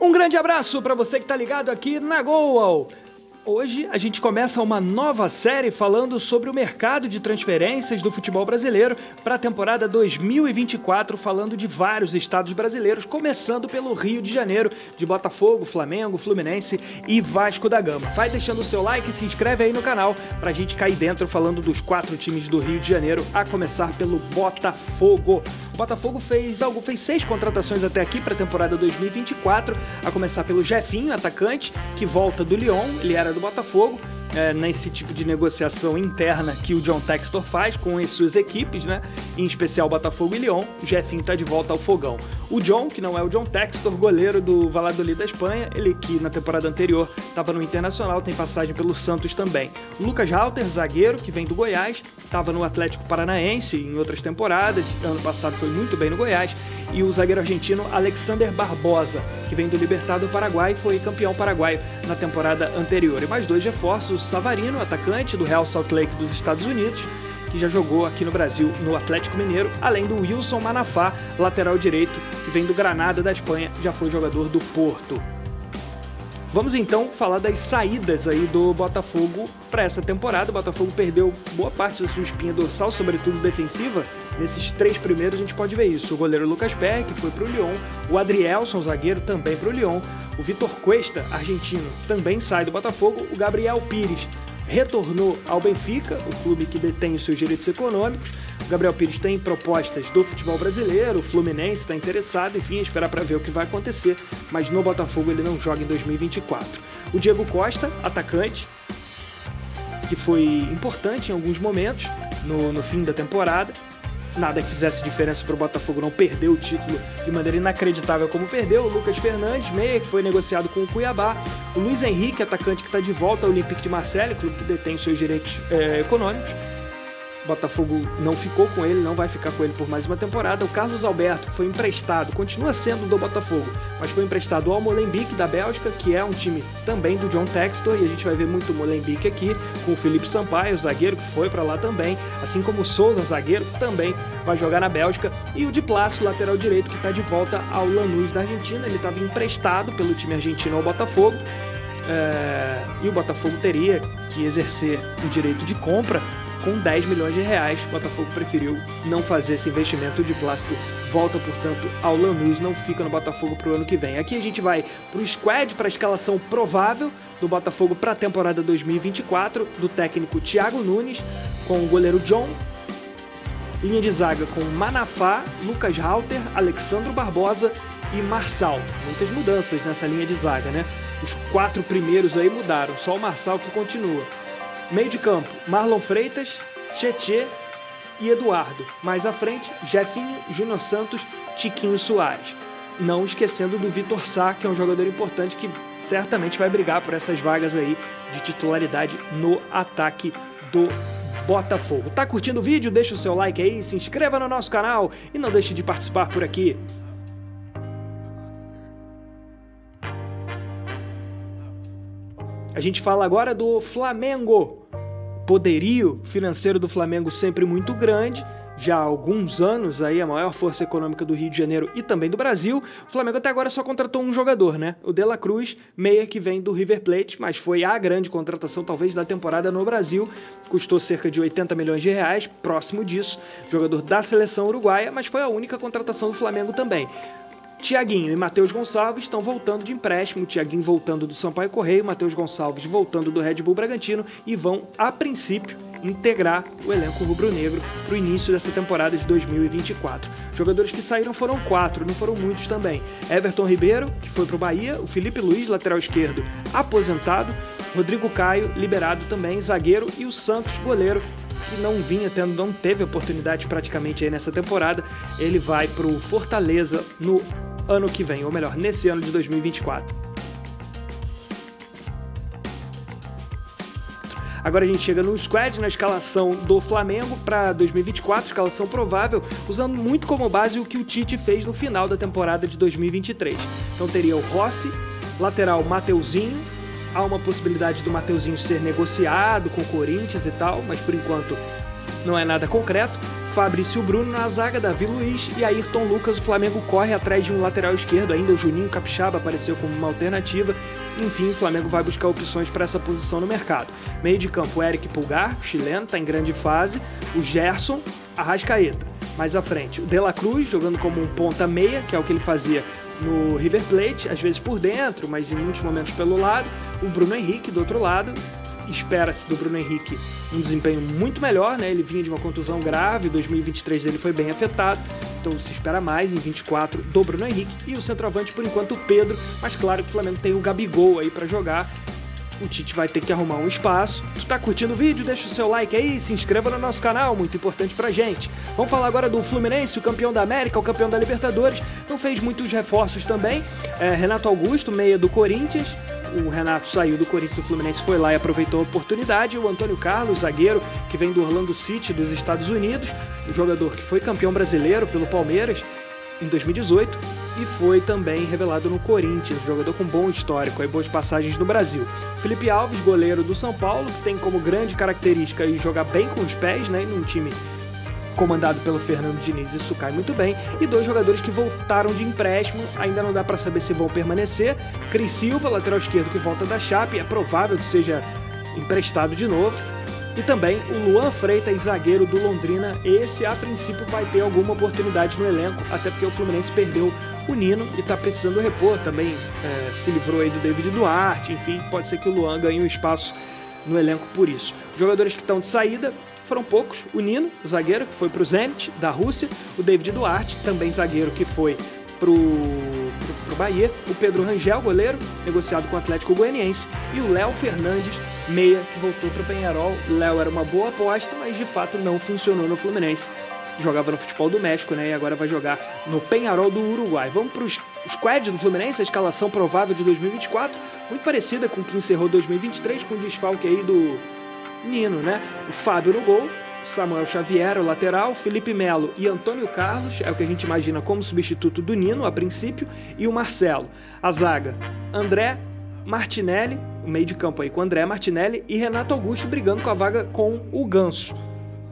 Um grande abraço para você que está ligado aqui na Goal. Hoje a gente começa uma nova série falando sobre o mercado de transferências do futebol brasileiro para a temporada 2024, falando de vários estados brasileiros, começando pelo Rio de Janeiro, de Botafogo, Flamengo, Fluminense e Vasco da Gama. Vai deixando o seu like e se inscreve aí no canal para a gente cair dentro falando dos 4 times do Rio de Janeiro, a começar pelo Botafogo. O Botafogo fez 6 contratações até aqui para a temporada 2024, a começar pelo Jefinho, atacante, que volta do Lyon, ele era do Botafogo, nesse tipo de negociação interna que o John Textor faz com as suas equipes, né? Em especial Botafogo e Lyon. O Jefinho está de volta ao fogão. O John, que não é o John Textor, goleiro do Valladolid da Espanha, ele que na temporada anterior estava no Internacional, tem passagem pelo Santos também. Lucas Halter, zagueiro, que vem do Goiás, estava no Atlético Paranaense em outras temporadas, ano passado foi muito bem no Goiás, e o zagueiro argentino Alexander Barbosa, que vem do Libertad do Paraguai, foi campeão paraguaio na temporada anterior. E mais 2 reforços, o Savarino, atacante do Real Salt Lake dos Estados Unidos, que já jogou aqui no Brasil no Atlético Mineiro, além do Wilson Manafá, lateral direito, que vem do Granada da Espanha, já foi jogador do Porto. Vamos então falar das saídas aí do Botafogo para essa temporada. O Botafogo perdeu boa parte da sua espinha dorsal, sobretudo defensiva. Nesses 3 primeiros a gente pode ver isso. O goleiro Lucas Perry, que foi para o Lyon. O Adrielson, zagueiro, também para o Lyon. O Vitor Cuesta, argentino, também sai do Botafogo. O Gabriel Pires retornou ao Benfica, o clube que detém os seus direitos econômicos. O Gabriel Pires tem propostas do futebol brasileiro, o Fluminense está interessado, enfim, esperar para ver o que vai acontecer, mas no Botafogo ele não joga em 2024. O Diego Costa, atacante, que foi importante em alguns momentos no fim da temporada, nada que fizesse diferença para o Botafogo não perder o título de maneira inacreditável como perdeu. O Lucas Fernandes, meia, que foi negociado com o Cuiabá. O Luiz Henrique, atacante, que está de volta ao Olympique de Marseille, clube que detém seus direitos econômicos. O Botafogo não ficou com ele, não vai ficar com ele por mais uma temporada. O Carlos Alberto, que foi emprestado, continua sendo do Botafogo, mas foi emprestado ao Molenbeek da Bélgica, que é um time também do John Textor, e a gente vai ver muito o Molenbeek aqui, com o Felipe Sampaio, zagueiro, que foi para lá também, assim como o Souza, zagueiro, que também vai jogar na Bélgica, e o Di Plácio, lateral direito, que está de volta ao Lanús da Argentina. Ele estava emprestado pelo time argentino ao Botafogo, e o Botafogo teria que exercer o direito de compra com 10 milhões de reais. O Botafogo preferiu não fazer esse investimento. De plástico volta, portanto, ao Lanús, não fica no Botafogo para o ano que vem. Aqui a gente vai para o squad, para a escalação provável do Botafogo para a temporada 2024, do técnico Thiago Nunes, com o goleiro John, linha de zaga com Manafá, Lucas Halter, Alexandro Barbosa e Marçal. Muitas mudanças nessa linha de zaga, né? Os 4 primeiros aí mudaram, só o Marçal que continua. Meio de campo, Marlon Freitas, Tietê e Eduardo. Mais à frente, Jefinho, Júnior Santos, Tiquinho Soares. Não esquecendo do Vitor Sá, que é um jogador importante que certamente vai brigar por essas vagas aí de titularidade no ataque do Botafogo. Tá curtindo o vídeo? Deixa o seu like aí, se inscreva no nosso canal e não deixe de participar por aqui. A gente fala agora do Flamengo. Poderio financeiro do Flamengo sempre muito grande. Já há alguns anos aí a maior força econômica do Rio de Janeiro e também do Brasil. O Flamengo até agora só contratou um jogador, né? O De La Cruz, meia, que vem do River Plate, mas foi a grande contratação talvez da temporada no Brasil. Custou cerca de 80 milhões de reais, próximo disso. Jogador da seleção uruguaia, mas foi a única contratação do Flamengo também. Thiaguinho e Matheus Gonçalves estão voltando de empréstimo, o Thiaguinho voltando do Sampaio Correia, Matheus Gonçalves voltando do Red Bull Bragantino, e vão, a princípio, integrar o elenco rubro-negro para o início dessa temporada de 2024. Jogadores que saíram foram 4, não foram muitos também. Everton Ribeiro, que foi para o Bahia, o Felipe Luiz, lateral esquerdo, aposentado, Rodrigo Caio, liberado também, zagueiro, e o Santos, goleiro, que não teve oportunidade praticamente aí nessa temporada. Ele vai para o Fortaleza no ano que vem, ou melhor, nesse ano de 2024. Agora a gente chega no squad, na escalação do Flamengo para 2024, escalação provável, usando muito como base o que o Tite fez no final da temporada de 2023. Então teria o Rossi, lateral Mateuzinho, há uma possibilidade do Mateuzinho ser negociado com o Corinthians e tal, mas por enquanto não é nada concreto. Fabrício Bruno na zaga, Davi Luiz e Ayrton Lucas. O Flamengo corre atrás de um lateral esquerdo ainda, o Juninho Capixaba apareceu como uma alternativa. Enfim, o Flamengo vai buscar opções para essa posição no mercado. Meio de campo, Eric Pulgar, chileno, está em grande fase. O Gerson, Arrascaeta. Mais à frente, o De La Cruz, jogando como um ponta-meia, que é o que ele fazia no River Plate, às vezes por dentro, mas em muitos momentos pelo lado. O Bruno Henrique, do outro lado. Espera-se do Bruno Henrique um desempenho muito melhor, né? Ele vinha de uma contusão grave, 2023 dele foi bem afetado, então se espera mais em 24 do Bruno Henrique. E o centroavante, por enquanto, o Pedro, mas claro que o Flamengo tem o Gabigol aí para jogar. O Tite vai ter que arrumar um espaço. Tu tá curtindo o vídeo? Deixa o seu like aí, se inscreva no nosso canal, muito importante pra gente. Vamos falar agora do Fluminense, o campeão da América, o campeão da Libertadores. Não fez muitos reforços também. Renato Augusto, meia do Corinthians. O Renato saiu do Corinthians, o Fluminense foi lá e aproveitou a oportunidade. O Antônio Carlos, zagueiro, que vem do Orlando City, dos Estados Unidos. Um jogador que foi campeão brasileiro pelo Palmeiras em 2018 e foi também revelado no Corinthians, jogador com bom histórico e boas passagens no Brasil. Felipe Alves, goleiro do São Paulo, que tem como grande característica jogar bem com os pés, né, num time comandado pelo Fernando Diniz, isso cai muito bem. E dois jogadores que voltaram de empréstimo, ainda não dá para saber se vão permanecer. Cris Silva, lateral esquerdo, que volta da Chape, é provável que seja emprestado de novo. E também o Luan Freitas, zagueiro do Londrina. Esse, a princípio, vai ter alguma oportunidade no elenco, até porque o Fluminense perdeu o Nino e está precisando repor. Também se livrou aí do David Duarte. Enfim, pode ser que o Luan ganhe um espaço no elenco por isso. Os jogadores que estão de saída foram poucos. O Nino, o zagueiro, que foi para o Zenit, da Rússia. O David Duarte, também zagueiro, que foi pro Bahia. O Pedro Rangel, goleiro, negociado com o Atlético Goianiense. E o Léo Fernandes, meia, que voltou para o Peñarol. O Léo era uma boa aposta, mas de fato não funcionou no Fluminense. Jogava no futebol do México, né? E agora vai jogar no Peñarol do Uruguai. Vamos para o squad do Fluminense, a escalação provável de 2024, muito parecida com o que encerrou 2023, com o desfalque aí do Nino, né? O Fábio no gol, Samuel Xavier, o lateral, Felipe Melo e Antônio Carlos, é o que a gente imagina como substituto do Nino a princípio, e o Marcelo. A zaga, André, Martinelli, o meio de campo aí com André, Martinelli e Renato Augusto brigando com a vaga com o Ganso.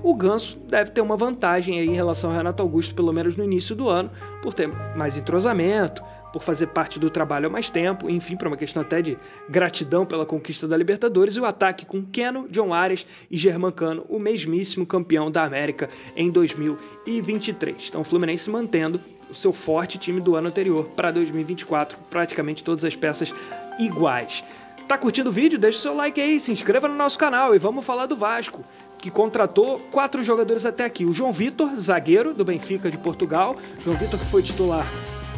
O Ganso deve ter uma vantagem aí em relação ao Renato Augusto, pelo menos no início do ano, por ter mais entrosamento, por fazer parte do trabalho há mais tempo, enfim, para uma questão até de gratidão pela conquista da Libertadores. E o ataque com Keno, John Arias e Germancano, o mesmíssimo campeão da América em 2023. Então o Fluminense mantendo o seu forte time do ano anterior para 2024, praticamente todas as peças iguais. Tá curtindo o vídeo? Deixa o seu like aí, se inscreva no nosso canal e vamos falar do Vasco, que contratou 4 jogadores até aqui. O João Vitor, zagueiro do Benfica de Portugal. João Vitor, que foi titular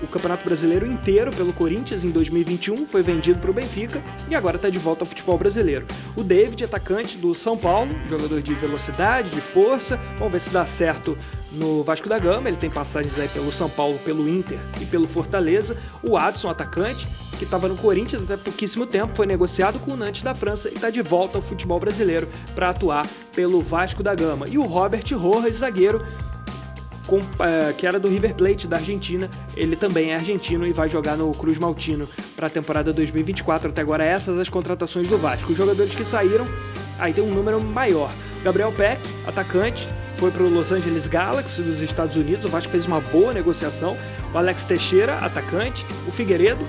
o Campeonato Brasileiro inteiro pelo Corinthians em 2021, foi vendido para o Benfica e agora está de volta ao futebol brasileiro. O David, atacante do São Paulo, jogador de velocidade, de força. Vamos ver se dá certo no Vasco da Gama. Ele tem passagens aí pelo São Paulo, pelo Inter e pelo Fortaleza. O Adson, atacante, que estava no Corinthians até pouquíssimo tempo, foi negociado com o Nantes da França e está de volta ao futebol brasileiro para atuar pelo Vasco da Gama. E o Robert Rojas, zagueiro, que era do River Plate da Argentina. Ele também é argentino e vai jogar no Cruz Maltino para a temporada 2024. Até agora essas as contratações do Vasco. Os jogadores que saíram, aí tem um número maior. Gabriel Peck, atacante, foi para o Los Angeles Galaxy dos Estados Unidos. O Vasco fez uma boa negociação. O Alex Teixeira, atacante. O Figueiredo,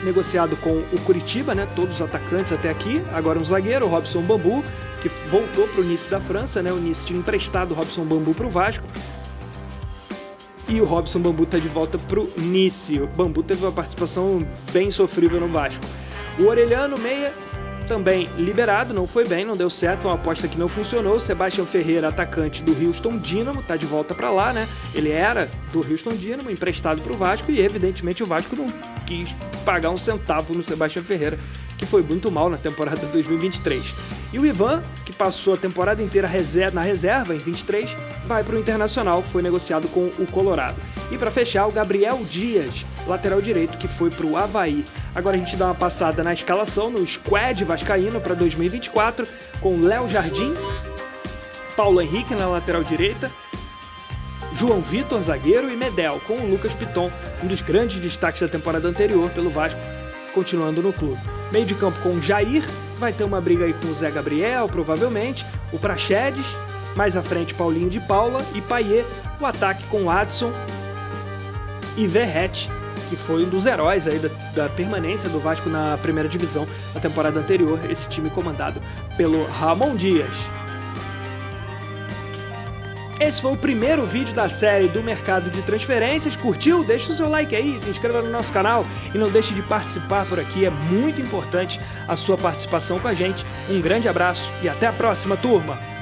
negociado com o Curitiba, né? Todos os atacantes até aqui. Agora um zagueiro, o Robson Bambu, que voltou para o Nice da França, né? O Nice tinha emprestado o Robson Bambu para o Vasco. E o Robson Bambu está de volta para o Nice. O Bambu teve uma participação bem sofrível no Vasco. O Orelhano, meia, também liberado, não foi bem, não deu certo, uma aposta que não funcionou. O Sebastião Ferreira, atacante do Houston Dynamo, está de volta para lá, né? Ele era do Houston Dynamo, emprestado para o Vasco, e evidentemente o Vasco não quis pagar um centavo no Sebastião Ferreira, que foi muito mal na temporada de 2023. E o Ivan, que passou a temporada inteira na reserva em 23, vai para o Internacional, foi negociado com o Colorado. E para fechar, o Gabriel Dias, lateral direito, que foi para o Avaí. Agora a gente dá uma passada na escalação, no squad vascaíno para 2024, com Léo Jardim, Paulo Henrique na lateral direita, João Vitor, zagueiro, e Medel, com o Lucas Piton, um dos grandes destaques da temporada anterior pelo Vasco, continuando no clube. Meio de campo com o Jair, vai ter uma briga aí com o Zé Gabriel, provavelmente, o Praxedes, Mais à frente, Paulinho de Paula e Payet. O ataque com Adson e Verratti, que foi um dos heróis aí da permanência do Vasco na primeira divisão na temporada anterior, esse time comandado pelo Ramon Dias. Esse foi o primeiro vídeo da série do mercado de transferências. Curtiu? Deixa o seu like aí, se inscreva no nosso canal e não deixe de participar por aqui, é muito importante a sua participação com a gente. Um grande abraço e até a próxima, turma!